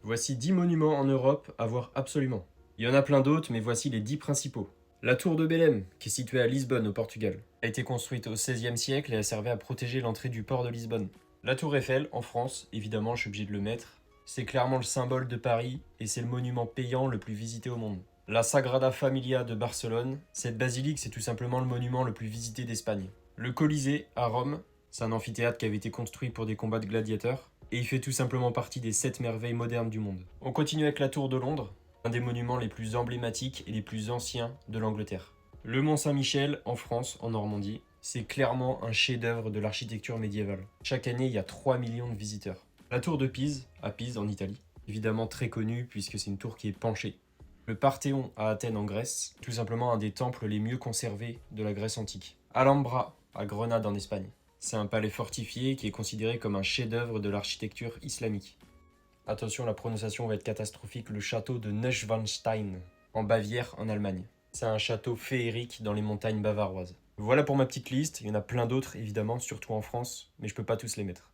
Voici 10 monuments en Europe à voir absolument. Il y en a plein d'autres, mais voici les 10 principaux. La tour de Belém, qui est située à Lisbonne, au Portugal, a été construite au XVIe siècle et a servi à protéger l'entrée du port de Lisbonne. La tour Eiffel, en France, évidemment, je suis obligé de le mettre. C'est clairement le symbole de Paris et c'est le monument payant le plus visité au monde. La Sagrada Familia de Barcelone, cette basilique, c'est tout simplement le monument le plus visité d'Espagne. Le Colisée, à Rome, c'est un amphithéâtre qui avait été construit pour des combats de gladiateurs, et il fait tout simplement partie des 7 merveilles modernes du monde. On continue avec la Tour de Londres, un des monuments les plus emblématiques et les plus anciens de l'Angleterre. Le Mont Saint-Michel, en France, en Normandie, c'est clairement un chef-d'œuvre de l'architecture médiévale. Chaque année, il y a 3 millions de visiteurs. La Tour de Pise, à Pise, en Italie, évidemment très connue puisque c'est une tour qui est penchée. Le Parthéon à Athènes en Grèce, tout simplement un des temples les mieux conservés de la Grèce antique. Alhambra, à Grenade en Espagne. C'est un palais fortifié qui est considéré comme un chef-d'œuvre de l'architecture islamique. Attention, la prononciation va être catastrophique, le château de Neuschwanstein, en Bavière, en Allemagne. C'est un château féerique dans les montagnes bavaroises. Voilà pour ma petite liste, il y en a plein d'autres évidemment, surtout en France, mais je peux pas tous les mettre.